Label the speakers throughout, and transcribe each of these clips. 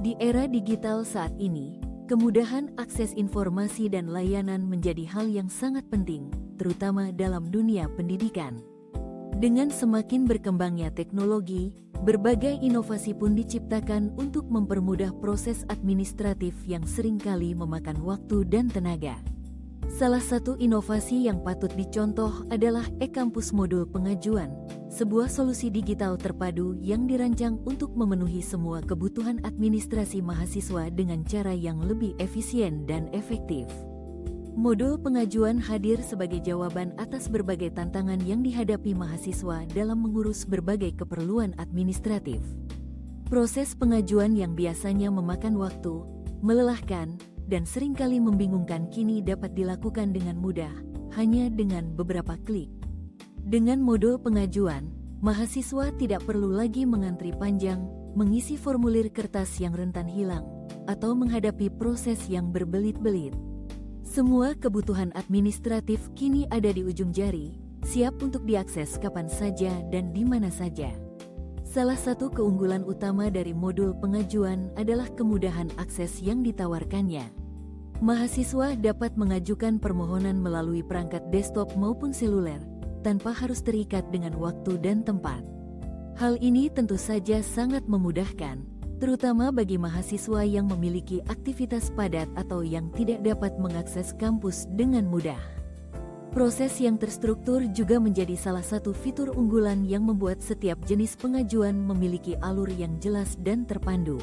Speaker 1: Di era digital saat ini, kemudahan akses informasi dan layanan menjadi hal yang sangat penting, terutama dalam dunia pendidikan. Dengan semakin berkembangnya teknologi, berbagai inovasi pun diciptakan untuk mempermudah proses administratif yang seringkali memakan waktu dan tenaga. Salah satu inovasi yang patut dicontoh adalah e-kampus modul pengajuan, sebuah solusi digital terpadu yang dirancang untuk memenuhi semua kebutuhan administrasi mahasiswa dengan cara yang lebih efisien dan efektif. Modul pengajuan hadir sebagai jawaban atas berbagai tantangan yang dihadapi mahasiswa dalam mengurus berbagai keperluan administratif. Proses pengajuan yang biasanya memakan waktu, melelahkan, dan seringkali membingungkan kini dapat dilakukan dengan mudah, hanya dengan beberapa klik. Dengan modul pengajuan, mahasiswa tidak perlu lagi mengantri panjang, mengisi formulir kertas yang rentan hilang, atau menghadapi proses yang berbelit-belit. Semua kebutuhan administratif kini ada di ujung jari, siap untuk diakses kapan saja dan di mana saja. Salah satu keunggulan utama dari modul pengajuan adalah kemudahan akses yang ditawarkannya. Mahasiswa dapat mengajukan permohonan melalui perangkat desktop maupun seluler, tanpa harus terikat dengan waktu dan tempat. Hal ini tentu saja sangat memudahkan, terutama bagi mahasiswa yang memiliki aktivitas padat atau yang tidak dapat mengakses kampus dengan mudah. Proses yang terstruktur juga menjadi salah satu fitur unggulan yang membuat setiap jenis pengajuan memiliki alur yang jelas dan terpandu.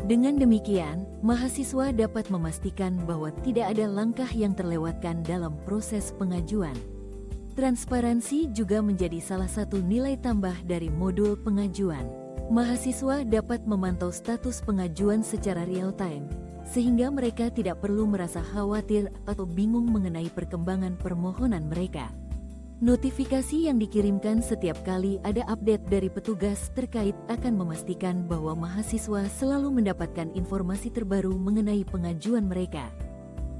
Speaker 1: Dengan demikian, mahasiswa dapat memastikan bahwa tidak ada langkah yang terlewatkan dalam proses pengajuan. Transparansi juga menjadi salah satu nilai tambah dari modul pengajuan. Mahasiswa dapat memantau status pengajuan secara real-time, sehingga mereka tidak perlu merasa khawatir atau bingung mengenai perkembangan permohonan mereka. Notifikasi yang dikirimkan setiap kali ada update dari petugas terkait akan memastikan bahwa mahasiswa selalu mendapatkan informasi terbaru mengenai pengajuan mereka.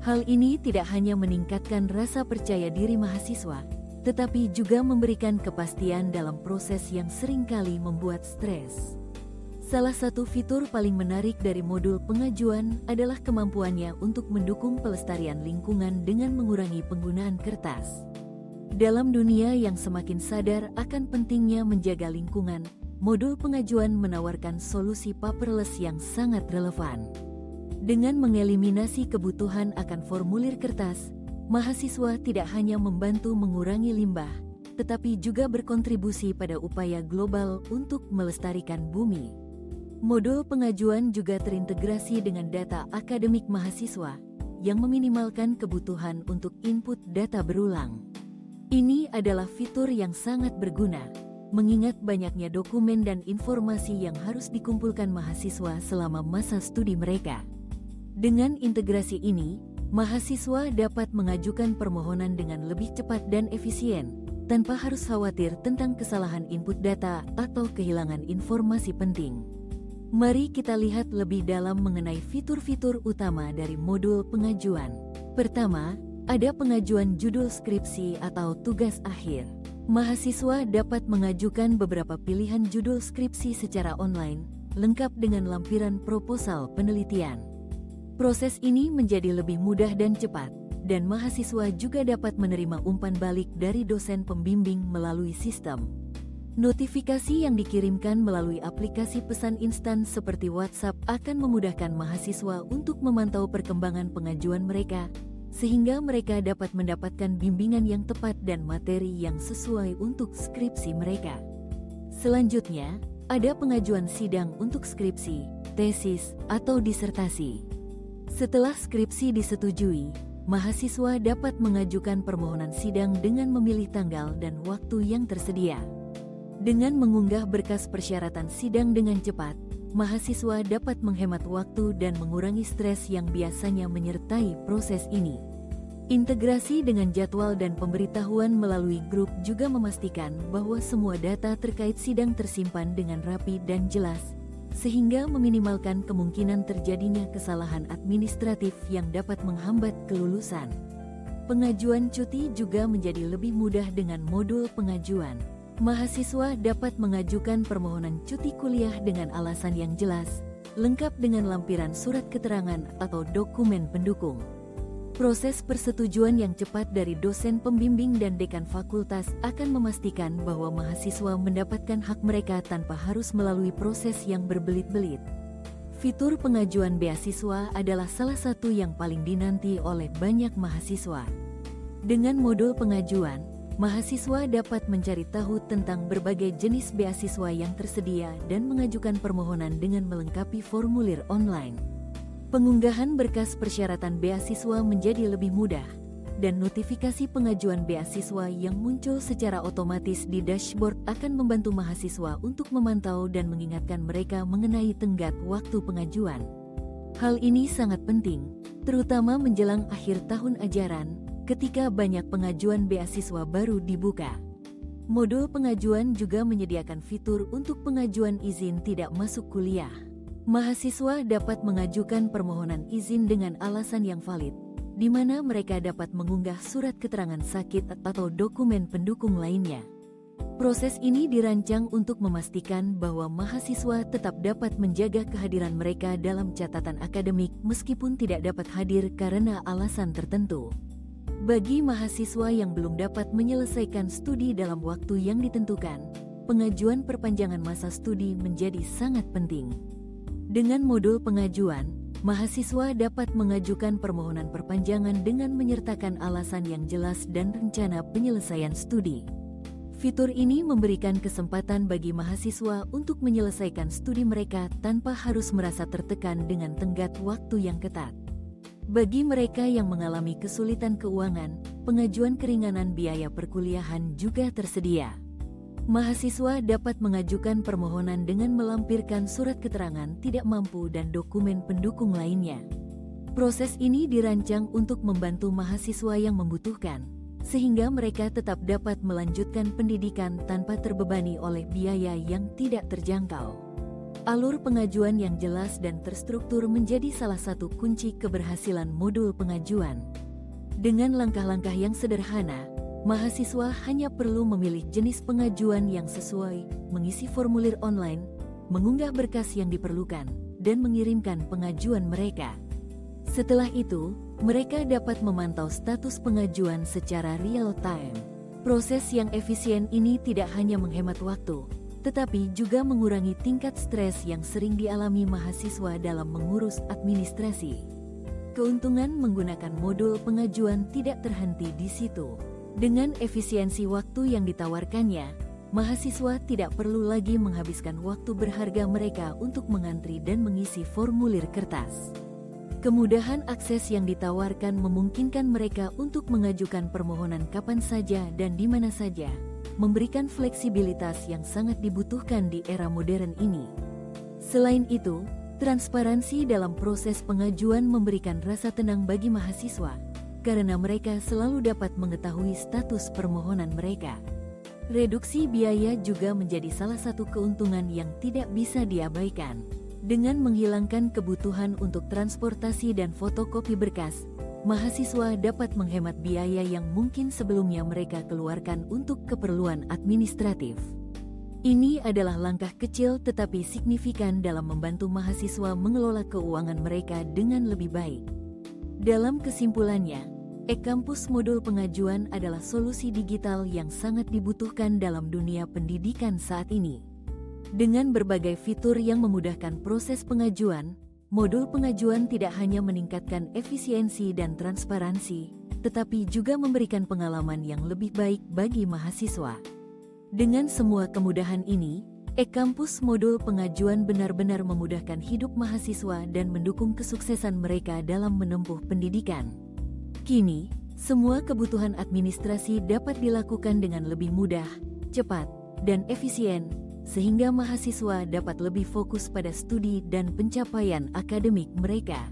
Speaker 1: Hal ini tidak hanya meningkatkan rasa percaya diri mahasiswa, tetapi juga memberikan kepastian dalam proses yang seringkali membuat stres. Salah satu fitur paling menarik dari modul pengajuan adalah kemampuannya untuk mendukung pelestarian lingkungan dengan mengurangi penggunaan kertas. Dalam dunia yang semakin sadar akan pentingnya menjaga lingkungan, modul pengajuan menawarkan solusi paperless yang sangat relevan. Dengan mengeliminasi kebutuhan akan formulir kertas, mahasiswa tidak hanya membantu mengurangi limbah, tetapi juga berkontribusi pada upaya global untuk melestarikan bumi. Modul pengajuan juga terintegrasi dengan data akademik mahasiswa, yang meminimalkan kebutuhan untuk input data berulang. Ini adalah fitur yang sangat berguna, mengingat banyaknya dokumen dan informasi yang harus dikumpulkan mahasiswa selama masa studi mereka. Dengan integrasi ini, mahasiswa dapat mengajukan permohonan dengan lebih cepat dan efisien, tanpa harus khawatir tentang kesalahan input data atau kehilangan informasi penting. Mari kita lihat lebih dalam mengenai fitur-fitur utama dari modul pengajuan. Pertama, ada pengajuan judul skripsi atau tugas akhir. Mahasiswa dapat mengajukan beberapa pilihan judul skripsi secara online, lengkap dengan lampiran proposal penelitian. Proses ini menjadi lebih mudah dan cepat, dan mahasiswa juga dapat menerima umpan balik dari dosen pembimbing melalui sistem. Notifikasi yang dikirimkan melalui aplikasi pesan instan seperti WhatsApp akan memudahkan mahasiswa untuk memantau perkembangan pengajuan mereka, sehingga mereka dapat mendapatkan bimbingan yang tepat dan materi yang sesuai untuk skripsi mereka. Selanjutnya, ada pengajuan sidang untuk skripsi, tesis, atau disertasi. Setelah skripsi disetujui, mahasiswa dapat mengajukan permohonan sidang dengan memilih tanggal dan waktu yang tersedia. Dengan mengunggah berkas persyaratan sidang dengan cepat, mahasiswa dapat menghemat waktu dan mengurangi stres yang biasanya menyertai proses ini. Integrasi dengan jadwal dan pemberitahuan melalui grup juga memastikan bahwa semua data terkait sidang tersimpan dengan rapi dan jelas, sehingga meminimalkan kemungkinan terjadinya kesalahan administratif yang dapat menghambat kelulusan. Pengajuan cuti juga menjadi lebih mudah dengan modul pengajuan. Mahasiswa dapat mengajukan permohonan cuti kuliah dengan alasan yang jelas, lengkap dengan lampiran surat keterangan atau dokumen pendukung. Proses persetujuan yang cepat dari dosen pembimbing dan dekan fakultas akan memastikan bahwa mahasiswa mendapatkan hak mereka tanpa harus melalui proses yang berbelit-belit. Fitur pengajuan beasiswa adalah salah satu yang paling dinanti oleh banyak mahasiswa. Dengan modul pengajuan, mahasiswa dapat mencari tahu tentang berbagai jenis beasiswa yang tersedia dan mengajukan permohonan dengan melengkapi formulir online. Pengunggahan berkas persyaratan beasiswa menjadi lebih mudah, dan notifikasi pengajuan beasiswa yang muncul secara otomatis di dashboard akan membantu mahasiswa untuk memantau dan mengingatkan mereka mengenai tenggat waktu pengajuan. Hal ini sangat penting, terutama menjelang akhir tahun ajaran, ketika banyak pengajuan beasiswa baru dibuka. Modul pengajuan juga menyediakan fitur untuk pengajuan izin tidak masuk kuliah. Mahasiswa dapat mengajukan permohonan izin dengan alasan yang valid, di mana mereka dapat mengunggah surat keterangan sakit atau dokumen pendukung lainnya. Proses ini dirancang untuk memastikan bahwa mahasiswa tetap dapat menjaga kehadiran mereka dalam catatan akademik meskipun tidak dapat hadir karena alasan tertentu. Bagi mahasiswa yang belum dapat menyelesaikan studi dalam waktu yang ditentukan, pengajuan perpanjangan masa studi menjadi sangat penting. Dengan modul pengajuan, mahasiswa dapat mengajukan permohonan perpanjangan dengan menyertakan alasan yang jelas dan rencana penyelesaian studi. Fitur ini memberikan kesempatan bagi mahasiswa untuk menyelesaikan studi mereka tanpa harus merasa tertekan dengan tenggat waktu yang ketat. Bagi mereka yang mengalami kesulitan keuangan, pengajuan keringanan biaya perkuliahan juga tersedia. Mahasiswa dapat mengajukan permohonan dengan melampirkan surat keterangan tidak mampu dan dokumen pendukung lainnya. Proses ini dirancang untuk membantu mahasiswa yang membutuhkan, sehingga mereka tetap dapat melanjutkan pendidikan tanpa terbebani oleh biaya yang tidak terjangkau. Alur pengajuan yang jelas dan terstruktur menjadi salah satu kunci keberhasilan modul pengajuan. Dengan langkah-langkah yang sederhana, mahasiswa hanya perlu memilih jenis pengajuan yang sesuai, mengisi formulir online, mengunggah berkas yang diperlukan, dan mengirimkan pengajuan mereka. Setelah itu, mereka dapat memantau status pengajuan secara real-time. Proses yang efisien ini tidak hanya menghemat waktu, tetapi juga mengurangi tingkat stres yang sering dialami mahasiswa dalam mengurus administrasi. Keuntungan menggunakan modul pengajuan tidak terhenti di situ. Dengan efisiensi waktu yang ditawarkannya, mahasiswa tidak perlu lagi menghabiskan waktu berharga mereka untuk mengantri dan mengisi formulir kertas. Kemudahan akses yang ditawarkan memungkinkan mereka untuk mengajukan permohonan kapan saja dan di mana saja, memberikan fleksibilitas yang sangat dibutuhkan di era modern ini. Selain itu, transparansi dalam proses pengajuan memberikan rasa tenang bagi mahasiswa, karena mereka selalu dapat mengetahui status permohonan mereka. Reduksi biaya juga menjadi salah satu keuntungan yang tidak bisa diabaikan. Dengan menghilangkan kebutuhan untuk transportasi dan fotokopi berkas, mahasiswa dapat menghemat biaya yang mungkin sebelumnya mereka keluarkan untuk keperluan administratif. Ini adalah langkah kecil tetapi signifikan dalam membantu mahasiswa mengelola keuangan mereka dengan lebih baik. Dalam kesimpulannya, e-Kampus modul pengajuan adalah solusi digital yang sangat dibutuhkan dalam dunia pendidikan saat ini. Dengan berbagai fitur yang memudahkan proses pengajuan, modul pengajuan tidak hanya meningkatkan efisiensi dan transparansi, tetapi juga memberikan pengalaman yang lebih baik bagi mahasiswa. Dengan semua kemudahan ini, e-Kampus modul pengajuan benar-benar memudahkan hidup mahasiswa dan mendukung kesuksesan mereka dalam menempuh pendidikan. Kini, semua kebutuhan administrasi dapat dilakukan dengan lebih mudah, cepat, dan efisien, sehingga mahasiswa dapat lebih fokus pada studi dan pencapaian akademik mereka.